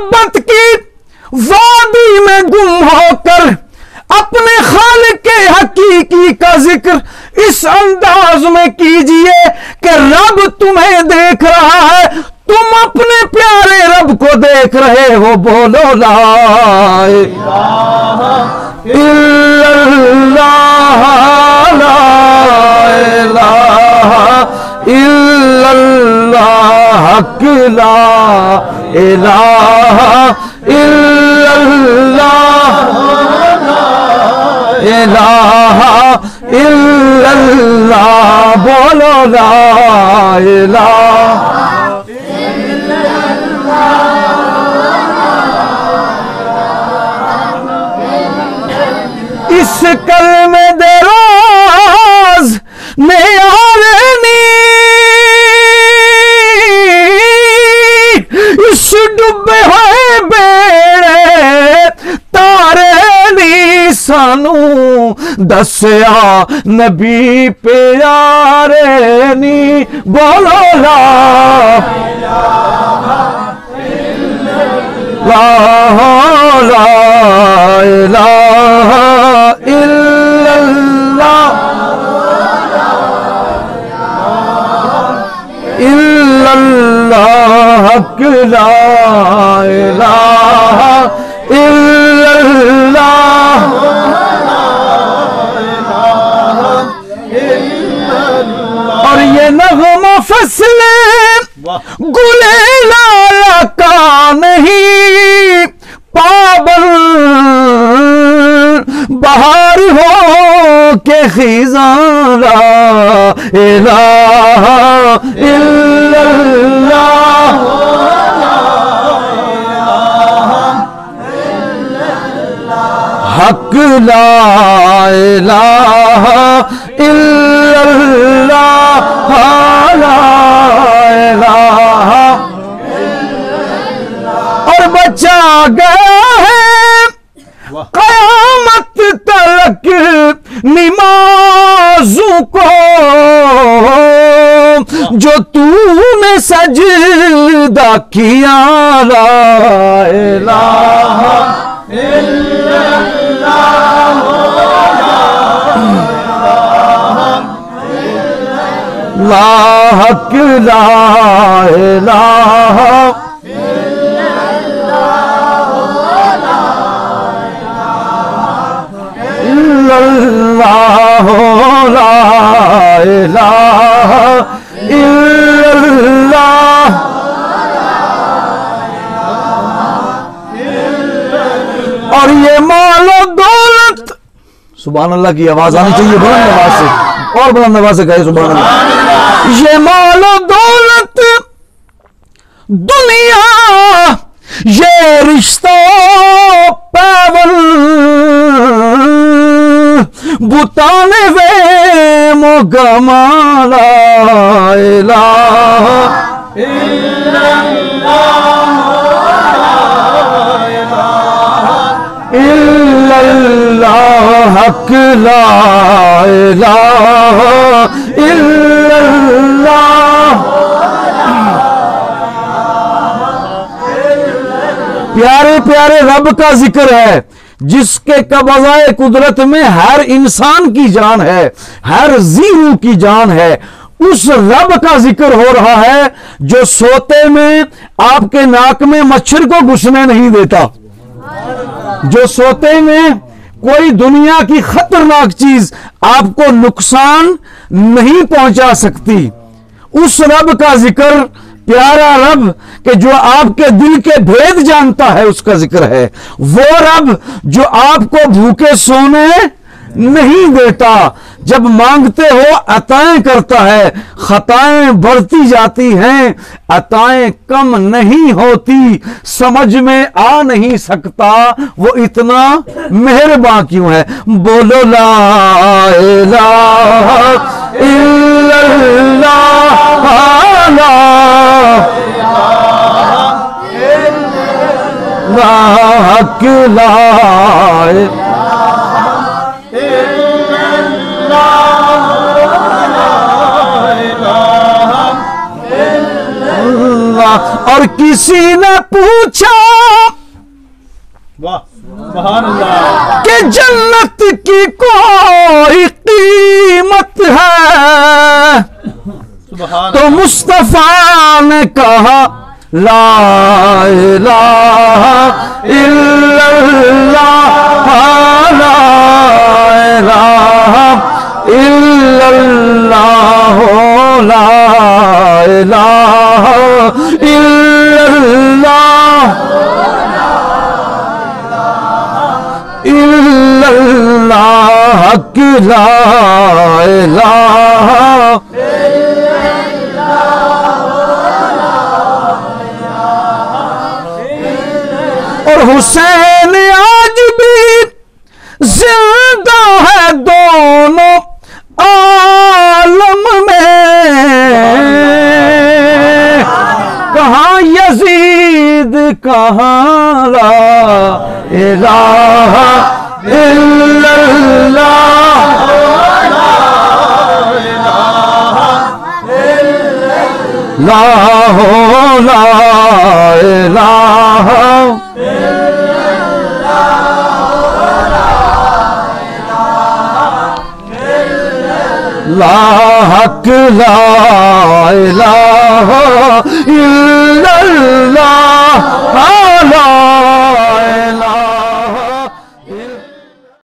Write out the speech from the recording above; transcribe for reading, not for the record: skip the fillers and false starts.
محبت کی وادی میں گم ہو کر اپنے خالق حقیقی کا ذکر اس انداز میں کیجئے کہ رب تمہیں دیکھ رہا ہے، تم اپنے پیارے رب کو دیکھ رہے ہو. بولو لا الہ الا اللہ، لا الہ الا اللہ، حق لا الہ الا اللہ، الہ الا اللہ. بولو لا الہ. اس کلمے دراز معیارنی، اس ڈبے ہوئے بیڑے تارے نی، سانو دسیا نبی پیارے نی. بولو لا لا لا الہ الا اللہ، الا اللہ، حق لا الہ الا اللہ. اور یہ نغمہ فصل گلے لالا کا نہیں، پابند بہار ہو کے خزاں لا الہ الا اللہ. حق لا الہ الا اللہ، لا الہ. اور بچا گیا ہے قیامت تلک نمازوں کو، جو تو نے سجدہ کیا. لا الہ الا اللہ، لا حق لا الہ الا اللہ، لا الہ الا اللہ. اور یہ مال و دولت، سبحان اللہ کی آواز آنی چاہیے بلند آواز سے، اور بلند آواز سے کہے سبحان اللہ. یہ مال و دولت دنیا، یہ رشتہ پیون بتانے وے مگما. لا الہ الا اللہ، الا اللہ، حق لا الہ الا اللہ. پیارے پیارے رب کا ذکر ہے جس کے قبضۂ قدرت میں ہر انسان کی جان ہے، ہر زیرو کی جان ہے. اس رب کا ذکر ہو رہا ہے جو سوتے میں آپ کے ناک میں مچھر کو گھسنے نہیں دیتا، جو سوتے میں کوئی دنیا کی خطرناک چیز آپ کو نقصان نہیں پہنچا سکتی. اس رب کا ذکر، پیارا رب کہ جو آپ کے دل کے بھید جانتا ہے، اس کا ذکر ہے. وہ رب جو آپ کو بھوکے سونے نہیں دیتا، جب مانگتے ہو عطائیں کرتا ہے. خطائیں بڑھتی جاتی ہیں، عطائیں کم نہیں ہوتی. سمجھ میں آ نہیں سکتا وہ اتنا مہرباں کیوں ہے. بولو لا الہ الا اللہ، لا حق لا اور کسی نے پوچھا واہ سبحان اللہ کہ جنت کی کوئی قیمت ہے سبحان تو مصطفیٰ نے کہا لا الہ الا اللہ لا الہ الا اللہ لا الہ الا اللہ الا اللہ کی لا الہ اور حسین آج بھی زندہ ہے دونوں عالم میں کہاں یزید کہاں لا الہ الا اللہ لا الہ لا حق لا الہ الا اللہ